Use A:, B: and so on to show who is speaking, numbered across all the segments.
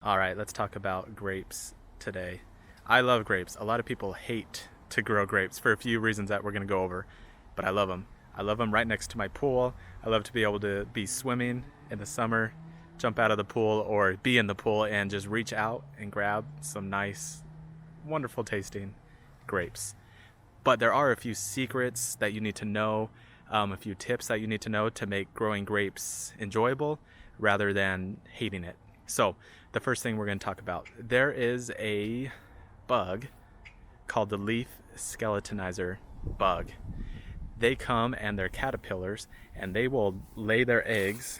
A: All right, let's talk about grapes today. I love grapes. A lot of people hate to grow grapes for a few reasons that we're going to go over, but I love them. I love them right next to my pool. I love to be able to be swimming in the summer, jump out of the pool, or be in the pool and just reach out and grab some nice, wonderful tasting grapes. But there are a few secrets that you need to know, a few tips that you need to know to make growing grapes enjoyable rather than hating it. So, the first thing we're going to talk about, there is a bug called the leaf skeletonizer bug. They come and they're caterpillars and they will lay their eggs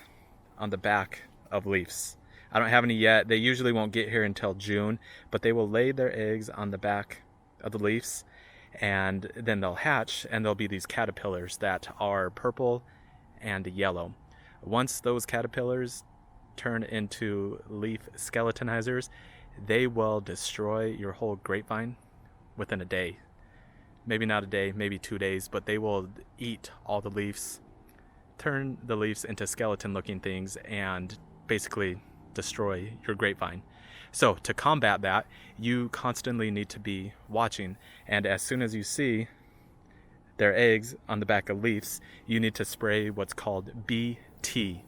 A: on the back of leaves. I don't have any yet. They usually won't get here until June, but they will lay their eggs on the back of the leaves and then they'll hatch and there'll be these caterpillars that are purple and yellow. Once those caterpillars turn into leaf skeletonizers, they will destroy your whole grapevine within a day. Maybe not a day, maybe 2 days, but they will eat all the leaves, turn the leaves into skeleton looking things, and basically destroy your grapevine. So to combat that, you constantly need to be watching, and as soon as you see their eggs on the back of leaves, you need to spray what's called BT.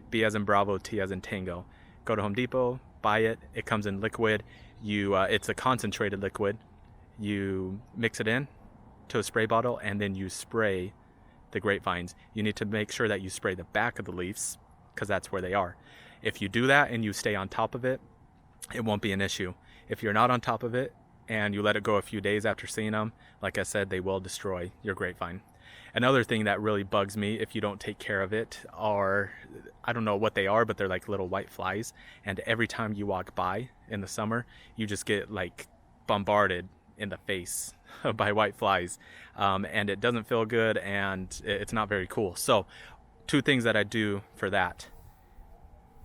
A: B as in Bravo, T as in Tango. Go to Home Depot, buy it. It comes in liquid. It's a concentrated liquid. You mix it in to a spray bottle and then you spray the grapevines. You need to make sure that you spray the back of the leaves because that's where they are. If you do that and you stay on top of it, it won't be an issue. If you're not on top of it and you let it go a few days after seeing them, like I said, they will destroy your grapevine. Another thing that really bugs me if you don't take care of it are, I don't know what they are, but they're like little white flies. And every time you walk by in the summer, you just get like bombarded in the face by white flies. And it doesn't feel good and it's not very cool. So 2 things that I do for that.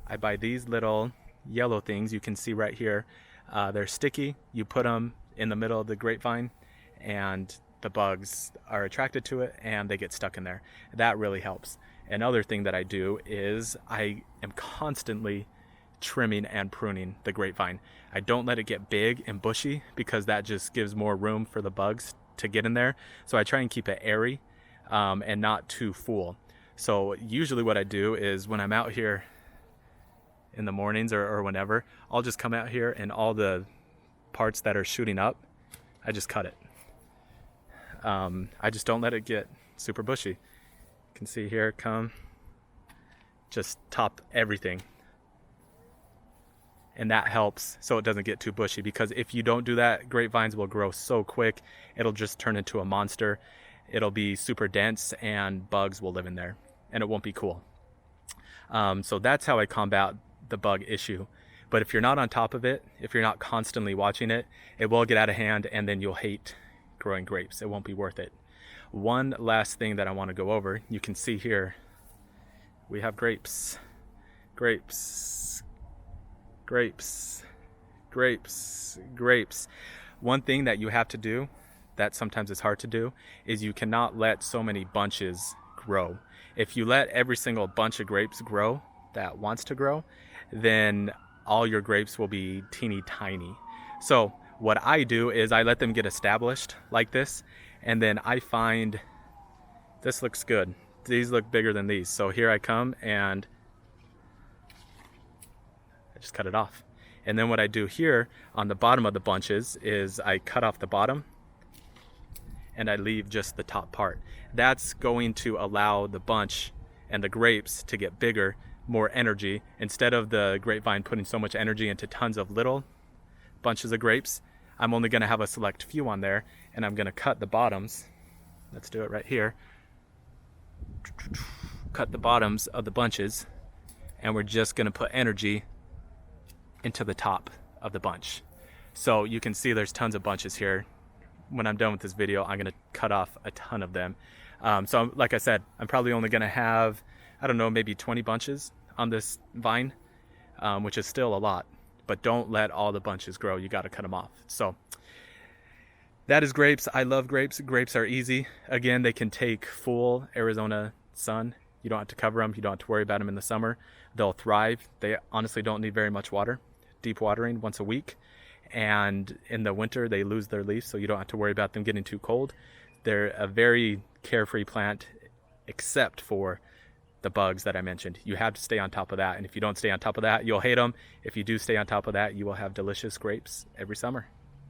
A: I buy these little yellow things you can see right here. They're sticky. You put them in the middle of the grapevine and the bugs are attracted to it and they get stuck in there. That really helps. Another thing that I do is I am constantly trimming and pruning the grapevine. I don't let it get big and bushy because that just gives more room for the bugs to get in there. So I try and keep it airy and not too full. So usually what I do is when I'm out here in the mornings or whenever, I'll just come out here and all the parts that are shooting up, I just cut it. I just don't let it get super bushy. You can see here, just top everything. And that helps so it doesn't get too bushy, because if you don't do that, grapevines will grow so quick, it'll just turn into a monster. It'll be super dense and bugs will live in there and it won't be cool. So that's how I combat the bug issue. But if you're not on top of it, if you're not constantly watching it, it will get out of hand and then you'll hate growing grapes. It won't be worth it. One last thing that I want to go over, you can see here, we have grapes, grapes, grapes, grapes, grapes. One thing that you have to do that sometimes it's hard to do is you cannot let so many bunches grow. If you let every single bunch of grapes grow that wants to grow, then all your grapes will be teeny tiny. So what I do is I let them get established like this, and then I find this looks good. These look bigger than these. So here I come and I just cut it off. And then what I do here on the bottom of the bunches is I cut off the bottom and I leave just the top part. That's going to allow the bunch and the grapes to get bigger, more energy. Instead of the grapevine putting so much energy into tons of little bunches of grapes, I'm only going to have a select few on there, and I'm going to cut the bottoms. Let's do it right here. Cut the bottoms of the bunches, and we're just going to put energy into the top of the bunch. So you can see there's tons of bunches here. When I'm done with this video, I'm going to cut off a ton of them. So like I said, I'm probably only going to have, I don't know, maybe 20 bunches on this vine, which is still a lot. But don't let all the bunches grow. You got to cut them off. So that is grapes. I love grapes. Grapes are easy. Again, they can take full Arizona sun. You don't have to cover them. You don't have to worry about them in the summer. They'll thrive. They honestly don't need very much water deep watering once a week. And in the winter, they lose their leaves, so you don't have to worry about them getting too cold. They're a very carefree plant, except for the bugs that I mentioned. You have to stay on top of that, and if you don't stay on top of that, you'll hate them. If you do stay on top of that, you will have delicious grapes every summer.